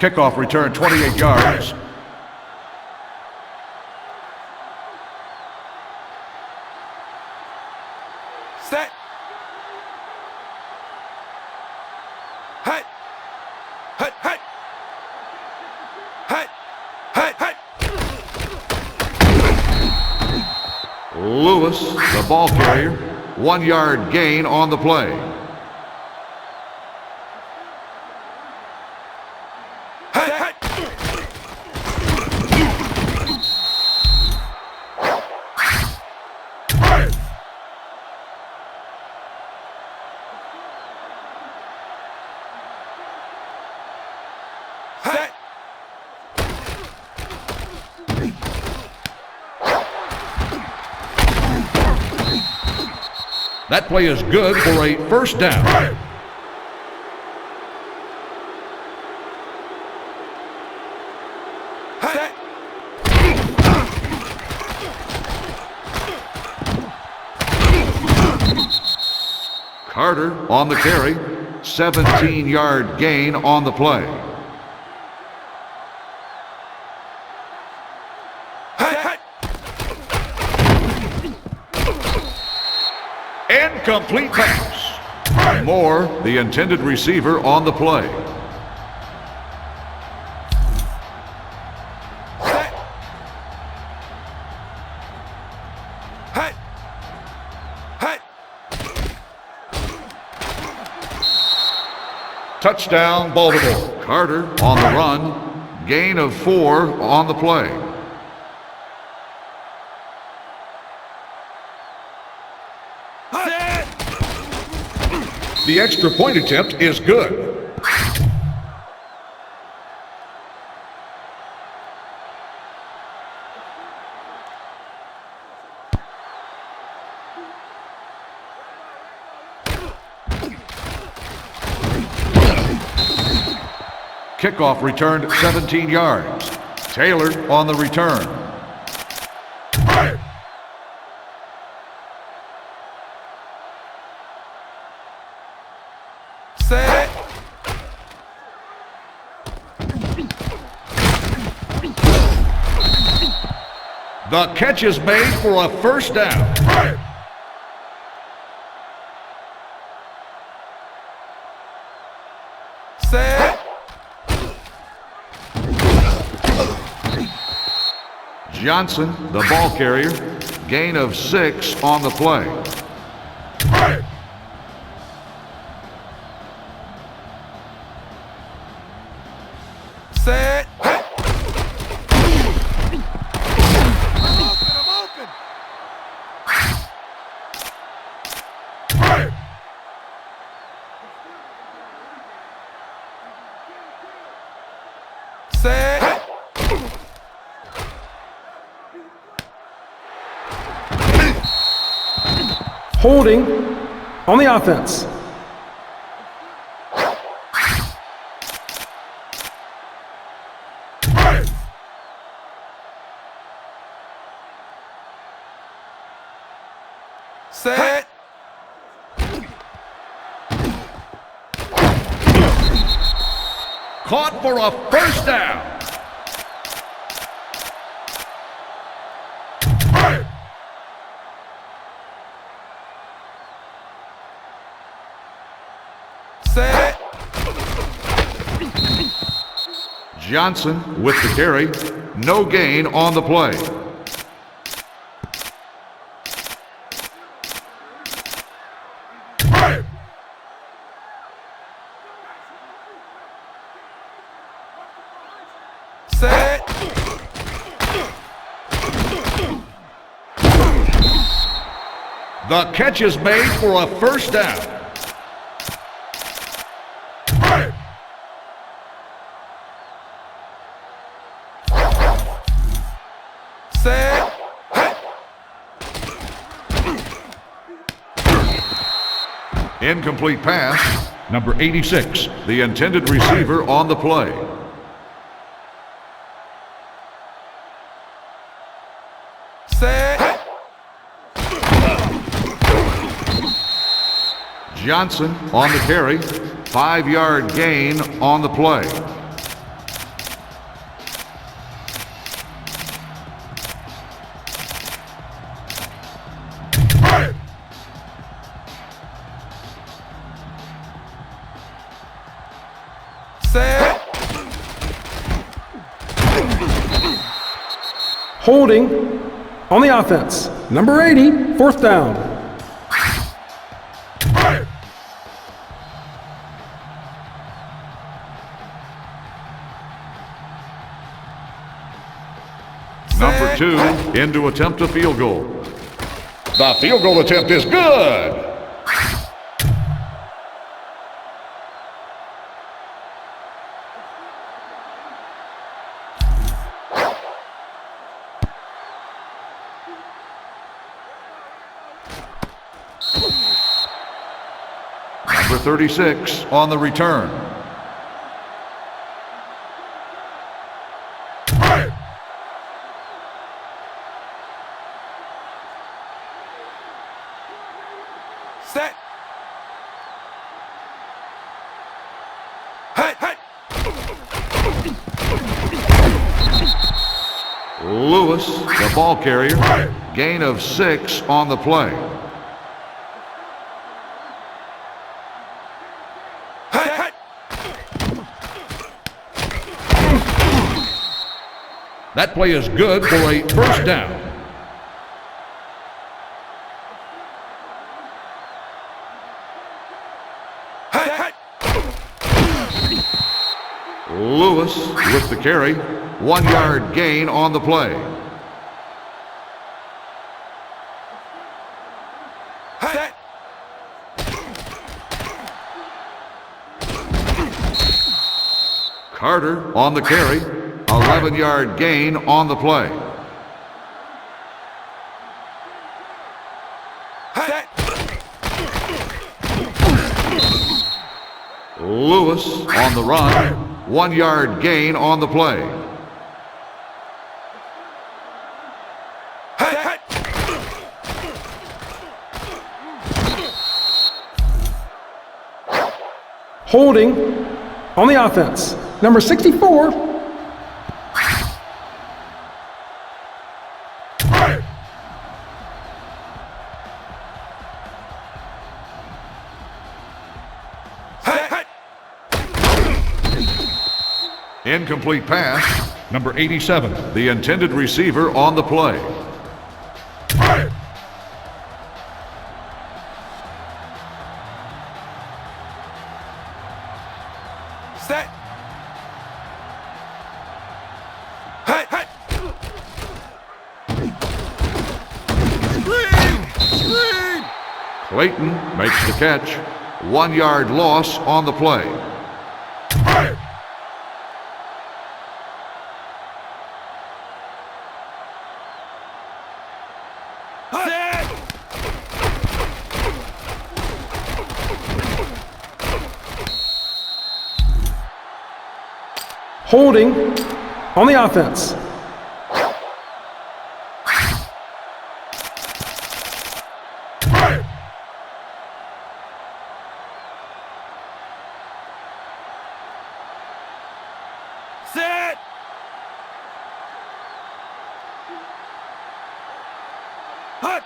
Kickoff return 28 yards. Set. Hut. Hut, hut. Hut. Hut, hut. Lewis, the ball carrier. 1 yard gain on the play. Hut, hut. Set. That play is good for a first down. Set. Carter on the carry. 17-yard gain on the play. Hut, hut. Incomplete pass. Moore, the intended receiver, on the play. Set. Hut. Hut. Touchdown, Baltimore. Carter on the run. Gain of 4 on the play. Set. The extra point attempt is good. Kickoff returned 17 yards. Taylor on the return. Set. The catch is made for a first down. Set. Johnson, the ball carrier. Gain of 6 on the play. Set. I'm open. Set. Holding on the offense. Set. Caught for a first down. Set. Johnson with the carry. No gain on the play. Set. The catch is made for a first down. Set. Incomplete pass. Number 86, the intended receiver on the play. Set. Johnson on the carry. 5-yard gain on the play. Holding on the offense. Number 80, fourth down. Number 2 in to attempt a field goal. The field goal attempt is good. Number 36 on the return. Set. Hey, hey. Lewis, the ball carrier. Gain of 6 on the play. Hey, hey. That play is good for a first down. Hey, hey. Lewis with the carry. 1 yard gain on the play. Set. Carter on the carry. 11-yard gain on the play. Set. Lewis on the run. 1 yard gain on the play. Hey, hey. Holding on the offense. Number 64. Hey, hey. Incomplete pass. Number 87, the intended receiver on the play. Set. Hey, hey. Screen. Clayton makes the catch. 1 yard loss on the play. Set. Holding on the offense. Set. Hut.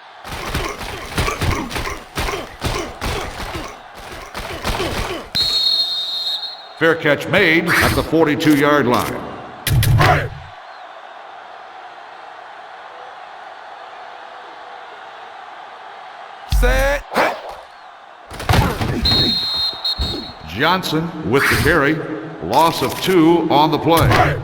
Fair catch made at the 42-yard line. Set. Hey. Johnson with the carry. Loss of 2 on the play.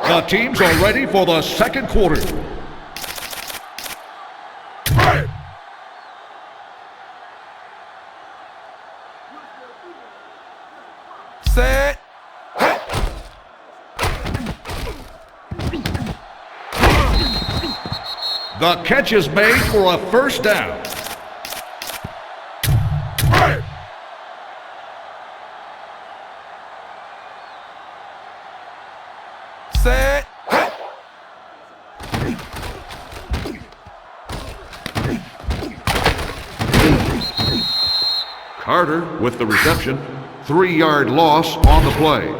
The teams are ready for the second quarter. Set. Hey. The catch is made for a first down. Set. Hey. Carter with the reception. 3-yard loss on the play.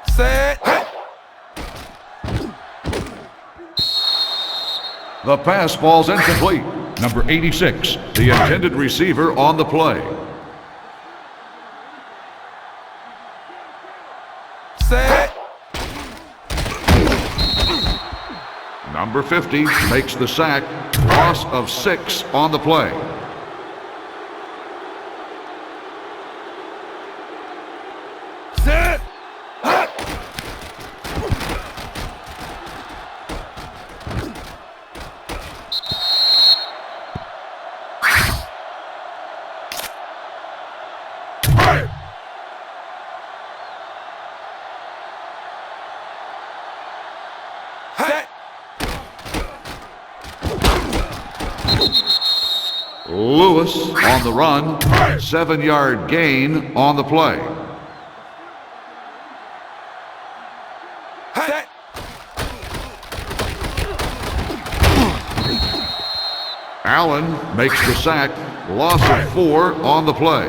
Set. The pass falls incomplete. Number 86, the intended receiver on the play. Set. Number 50 makes the sack. Loss of 6 on the play. Set. Hut. Set. Lewis on the run. 7-yard gain on the play. Set. Allen makes the sack. Loss of 4 on the play.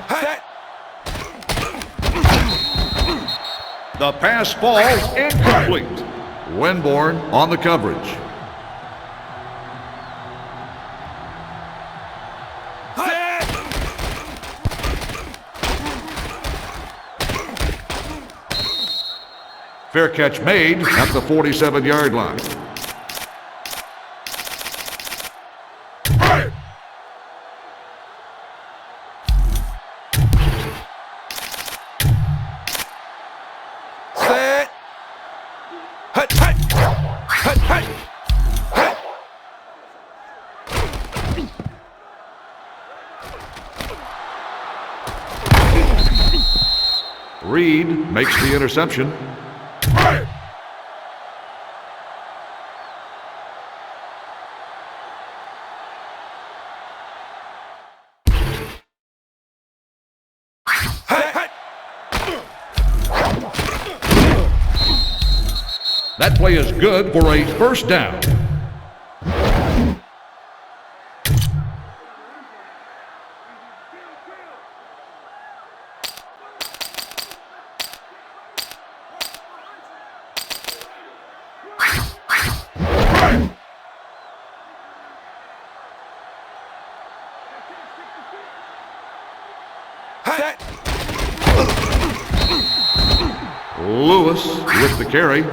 Set. The pass falls incomplete. Winborn on the coverage. Set. Fair catch made at the 47-yard line. Set. Hut, hut. Hut, hut. Hut. Reed makes the interception. Hut, hut. That play is good for a first down. Set. Lewis with the carry.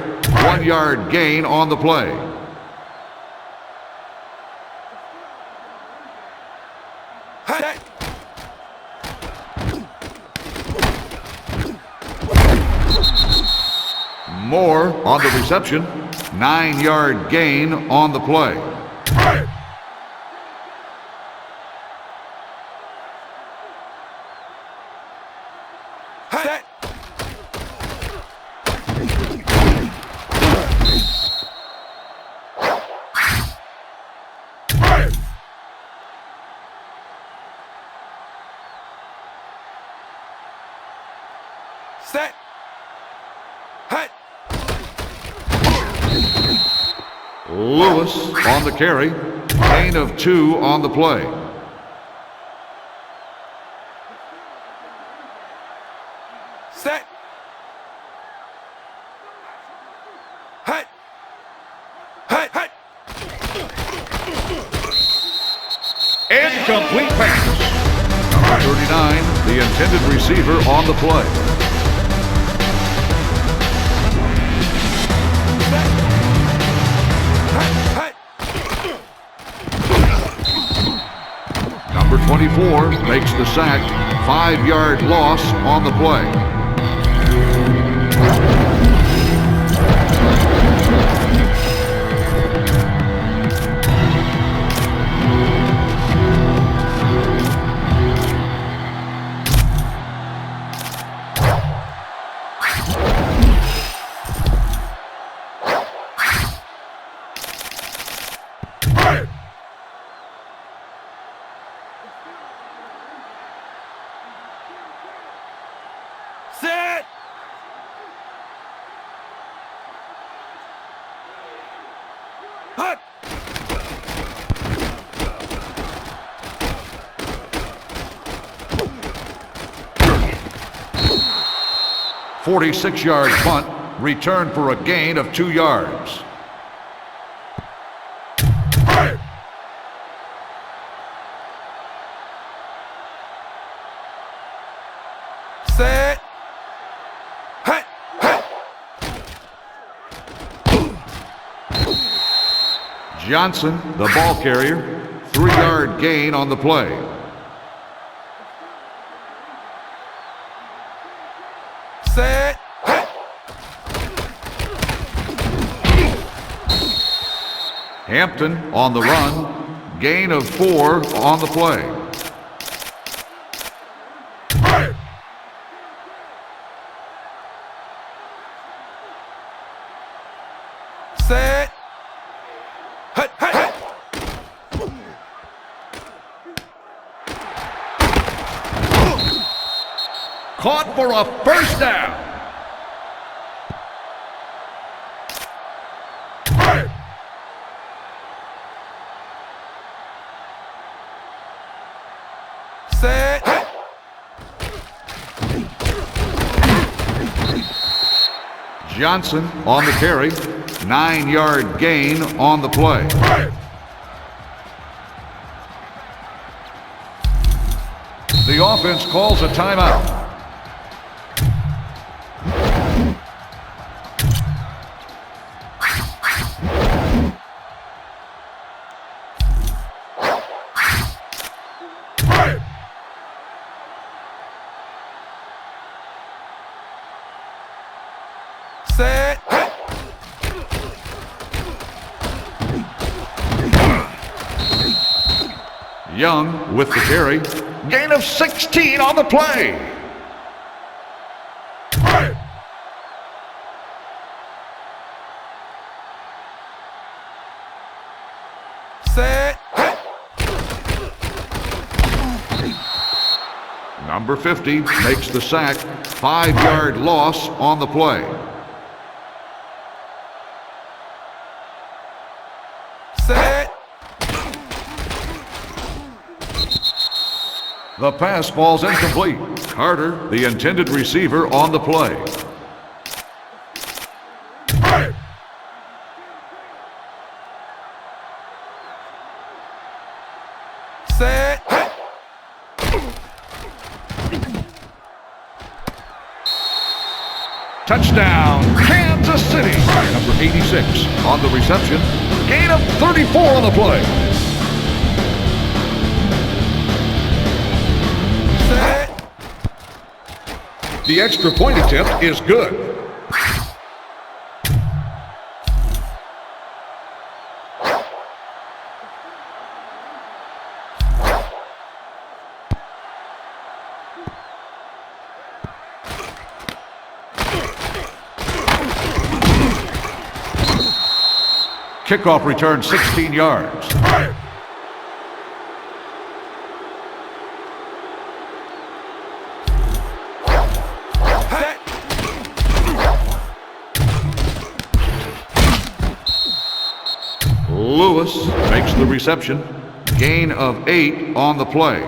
1-yard gain on the play. Set. Moore on the reception. 9-yard gain on the play. Set. Set. Hut. Lewis on the carry. Gain of 2 on the play. Set. Hut. Hut, hut. Incomplete pass. Number 39, the intended receiver on the play. Hut, hut. Number 24 makes the sack. 5-yard loss on the play. Hut. 46-yard punt, return for a gain of 2 yards. Set. Hut. Hut. Johnson, the ball carrier, 3-yard gain on the play. Set. Hut. Hampton on the run, gain of 4 on the play. Set. Hut. Hut. Hut. Caught for a first down. Set. Hut. Johnson on the carry, 9-yard gain on the play. The offense calls a timeout. Set. Hut. Young with the carry, gain of 16 on the play. Set. Hut. Number 50 makes the sack, 5-yard loss on the play. Set. The pass falls incomplete. Carter, the intended receiver, on the play. Set. Hut. Touchdown, Kansas City. Number 86 on the reception. Gain of 34 on the play. Set. The extra point attempt is good. Kickoff return 16 yards. Set. Lewis makes the reception. Gain of 8 on the play.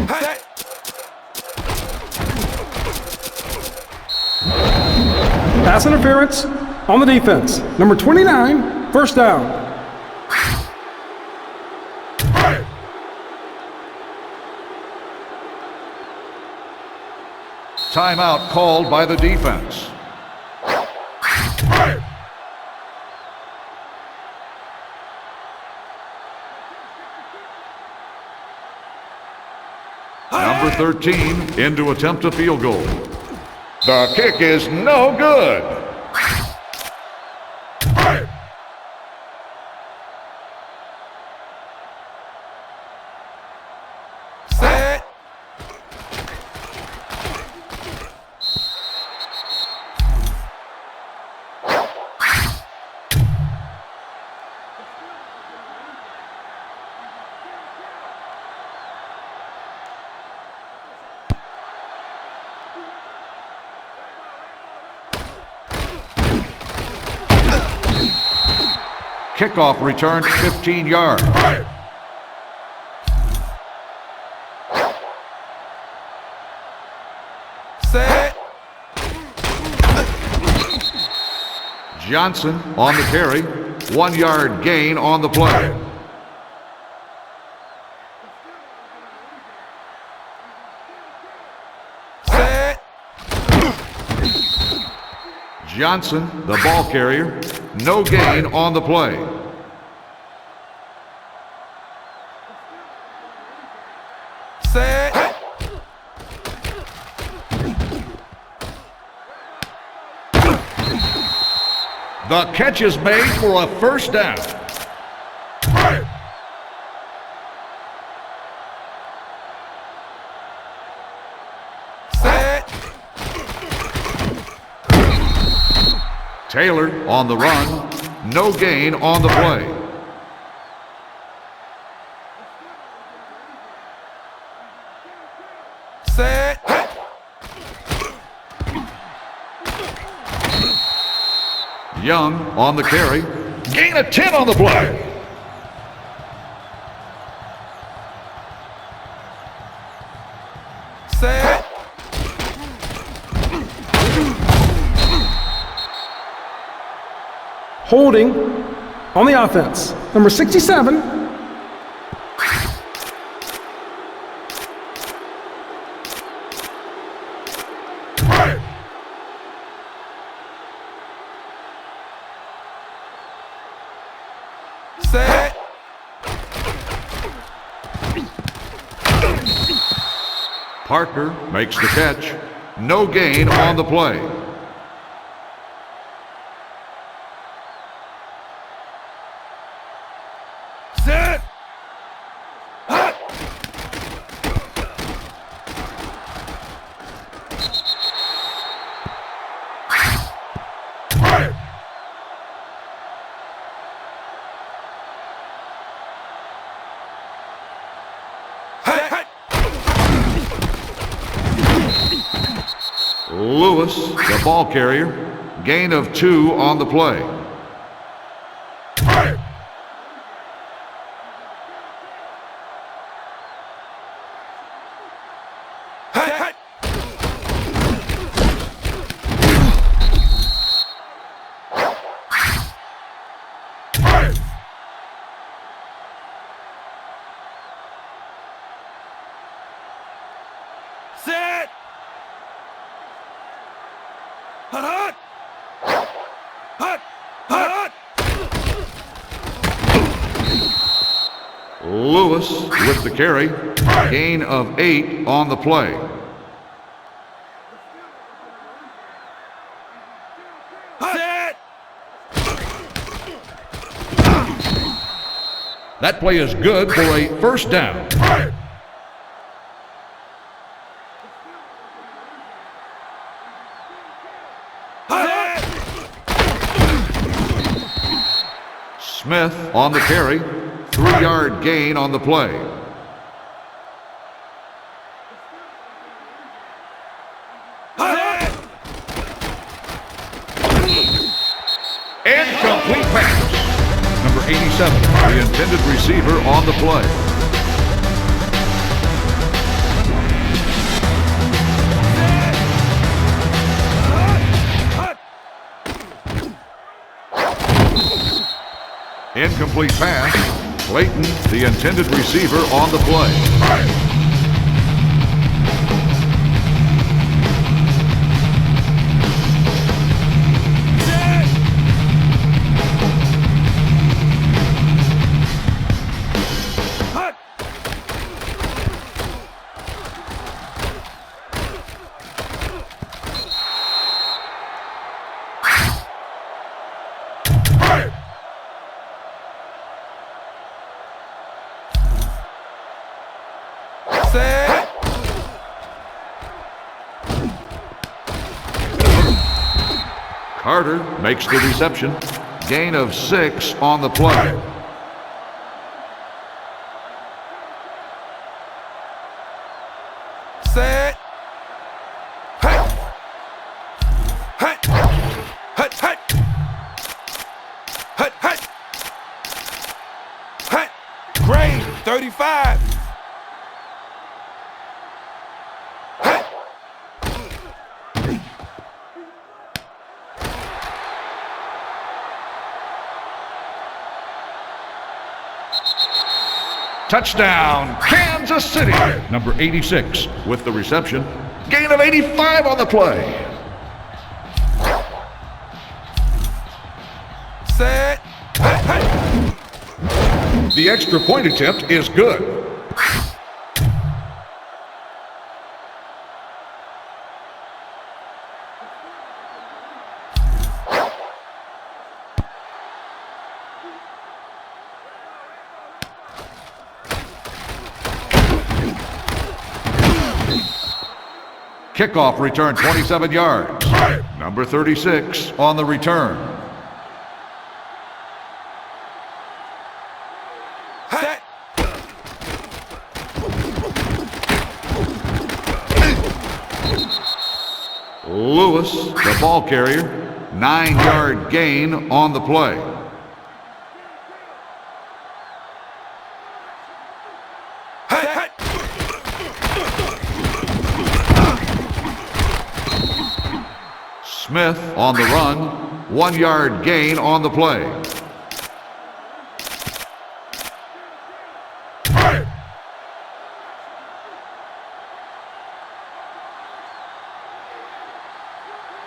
Set. Pass interference on the defense. Number 29, first down. Timeout called by the defense. Number 13 in to attempt a field goal. The kick is no good. Set. Kickoff return 15 yards. Set. Johnson on the carry. 1 yard gain on the play. Set. Johnson, the ball carrier. No gain on the play. Set. The catch is made for a first down. Set. Taylor on the run. No gain on the play. Set. Young on the carry. Gain of 10 on the play. Set. Holding on the offense. Number 67. Set. Parker makes the catch. No gain on the play. Set. Hut. Hut. Lewis, the ball carrier. Gain of 2 on the play. Hut. Set. Hut. Hut. Hut. Lewis with the carry. Gain of 8 on the play. Set. That play is good for a first down. Hut. Smith on the carry. 3-yard gain on the play. Hut. Incomplete pass. Number 87, the intended receiver on the play. Incomplete pass. Clayton, the intended receiver on the play. Set. Carter makes the reception. Gain of 6 on the play. Set. Hut. Hut. Hut. Hut. Hut. Hut. Grade 35. Hey. Touchdown, Kansas City. Number 86 with the reception. Gain of 85 on the play. Set. Hey, hey. The extra point attempt is good. Kickoff return 27 yards. Number 36 on the return. Set. Lewis, the ball carrier, 9-yard gain on the play. Hey, hey. Smith on the run, 1-yard gain on the play.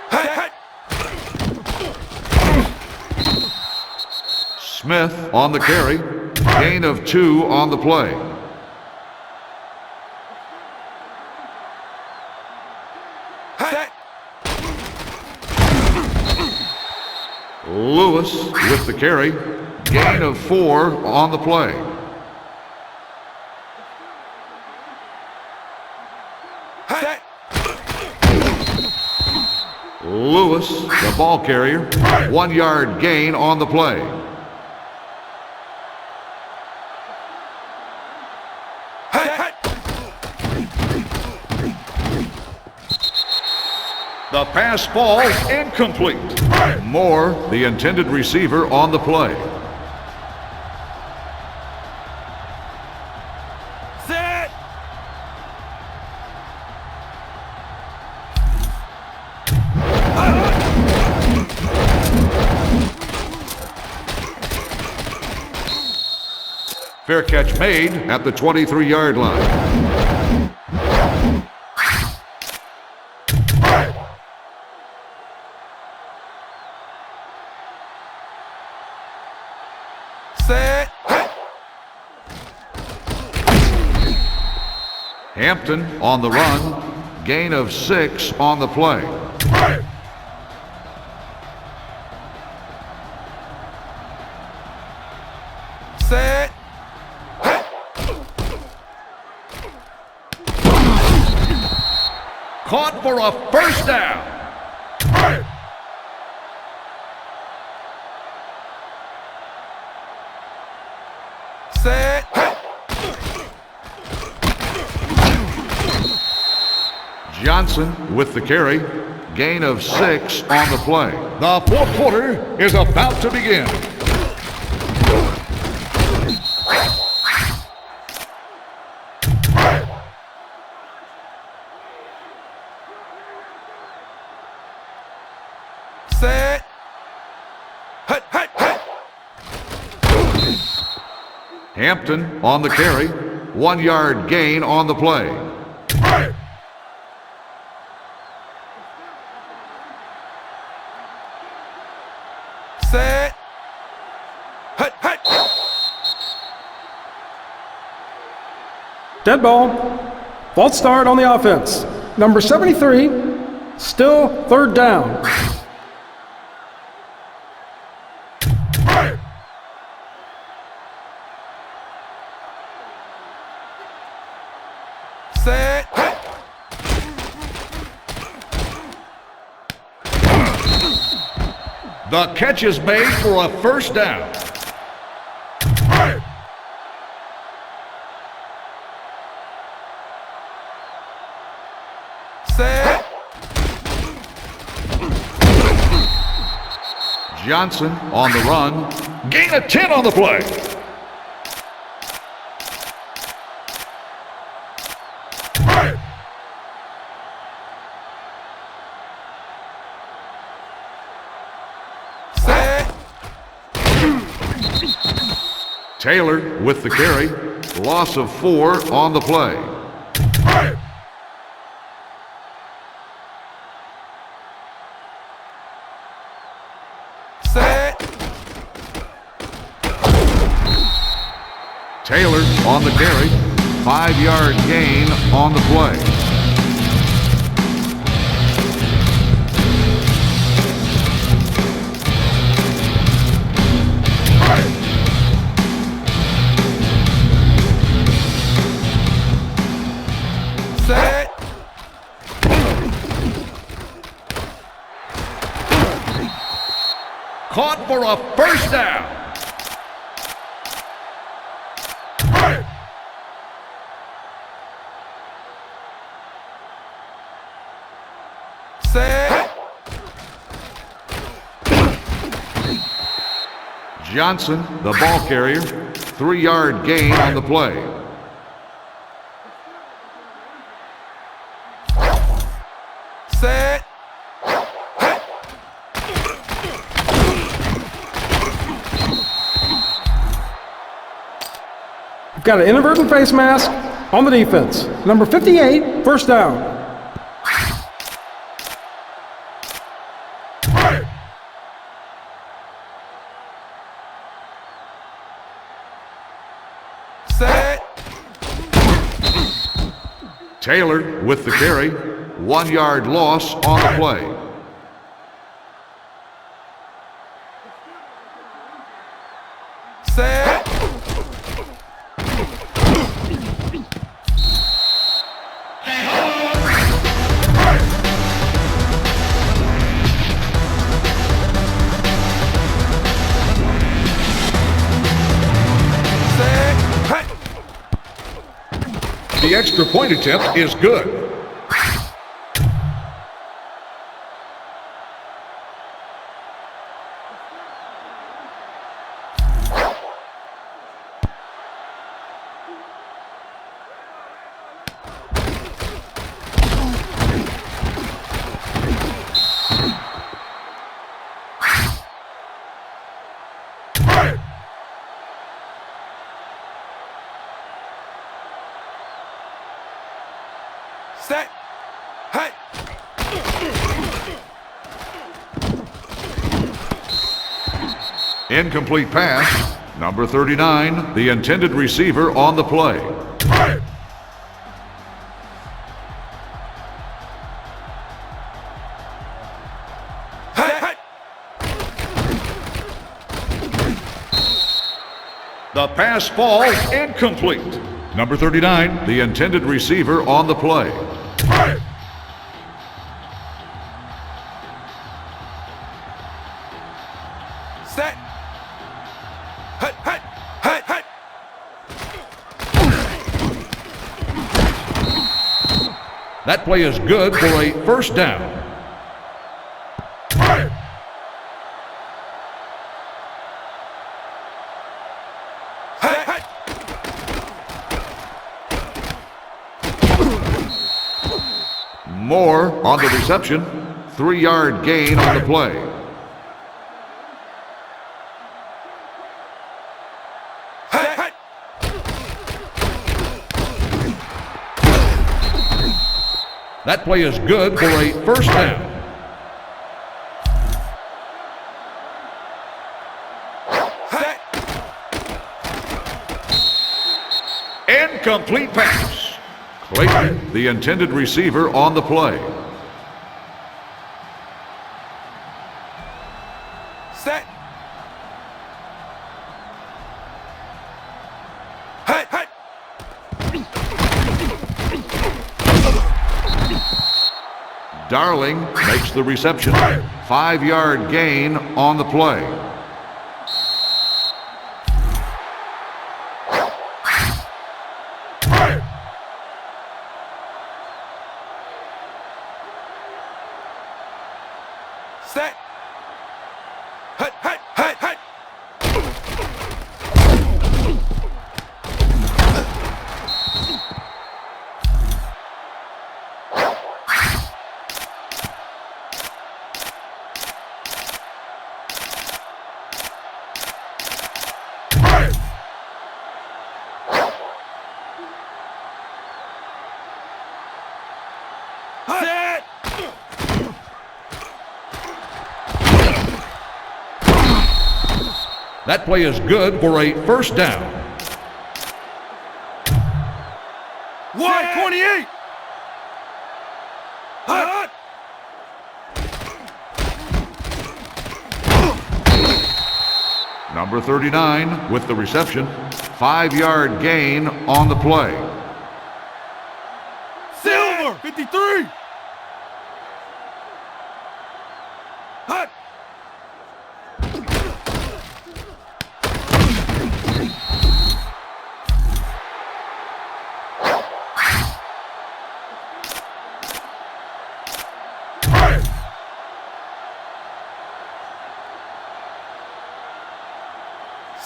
Hey, hey. Smith on the carry, gain of 2 on the play. Set. Lewis with the carry, gain of 4 on the play. Set. Lewis, the ball carrier, 1-yard gain on the play. Hey, hey. The pass ball incomplete. Moore, the intended receiver, on the play. Set. Fair catch made at the 23-yard line. Set. Hey. Hampton on the run, gain of 6 on the play. Set. Hey. Caught for a first down. Set. Hey. Johnson with the carry, gain of 6 on the play. The fourth quarter is about to begin. Set. Hey, hey, hey. Hampton on the carry, 1-yard gain on the play. Set. Hey, hey. Dead ball. False start on the offense. Number 73, still third down. Set. Hey. The catch is made for a first down. Set. Johnson on the run, gain of 10 on the play. Taylor with the carry. Loss of 4 on the play. Set. Taylor on the carry. 5-yard gain on the play. Set. Caught for a first down. Set. Johnson, the ball carrier. 3-yard gain on the play. Set. We've got an inadvertent face mask on the defense. Number 58, first down. Set. Taylor with the carry. 1-yard loss on the play. Set. The extra point attempt is good. Set. Hut. Incomplete pass. Number 39, the intended receiver on the play. Hut. The pass falls incomplete. Number 39, the intended receiver on the play. Set. Hut. Hut. Hut. Hut. That play is good for a first down. Moore on the reception. 3-yard gain on the play. That play is good for a first down. Incomplete pass. Clayton, the intended receiver on the play. Set. Hut. Hut. Darling makes the reception. 5-yard gain on the play. Set. Hut. Hut. Hut. Hut. That play is good for a first down. 128. Hut. Number 39 with the reception. 5-yard gain on the play. Silver. 53. Hut.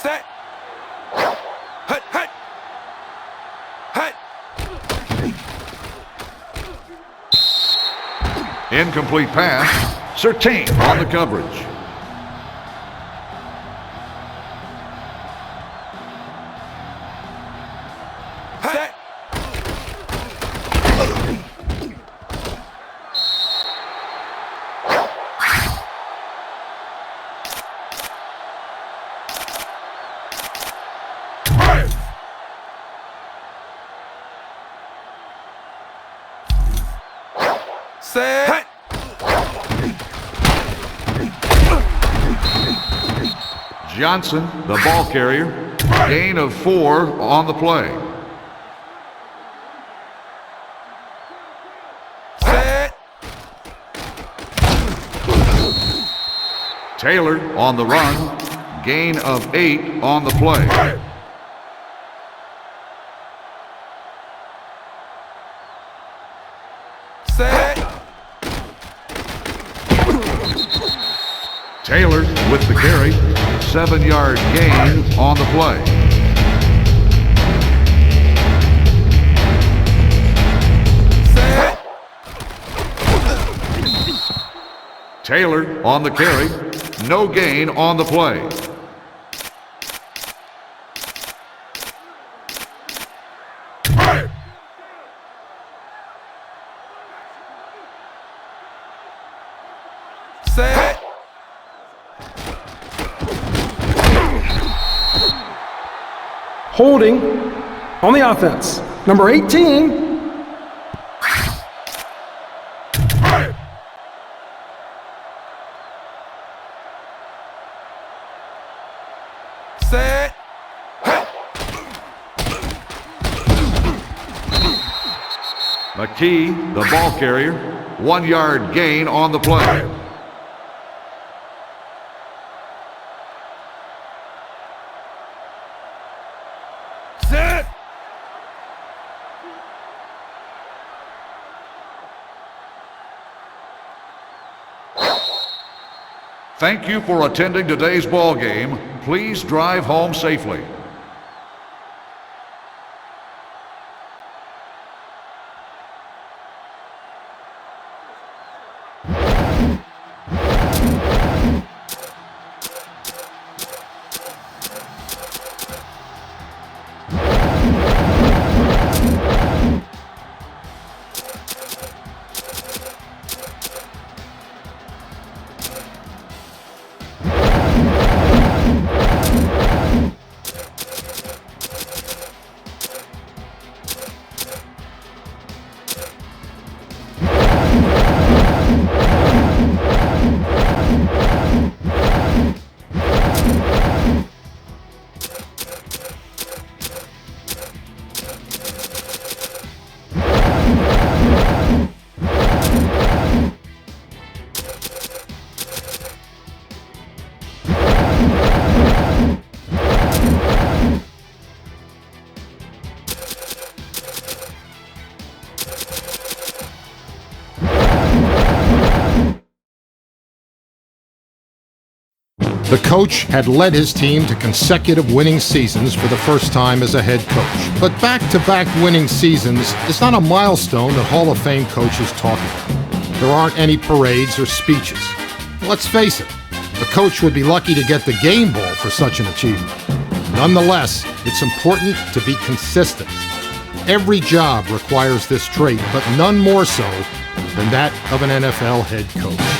Set. Hut, hut. Hut. Incomplete pass. Sertain on the coverage. Set. Set. Johnson, the ball carrier. Gain of 4 on the play. Set. Taylor on the run. Gain of 8 on the play. Set. Taylor with the carry. 7-yard gain on the play. Set. Taylor on the carry. No gain on the play. Set. Holding on the offense. Number 18. Set. McKee, the ball carrier. 1-yard gain on the play. Set. Thank you for attending today's ball game. Please drive home safely. The coach had led his team to consecutive winning seasons for the first time as a head coach. But back-to-back winning seasons is not a milestone that Hall of Fame coaches talk about. There aren't any parades or speeches. Let's face it, a coach would be lucky to get the game ball for such an achievement. Nonetheless, it's important to be consistent. Every job requires this trait, but none more so than that of an NFL head coach.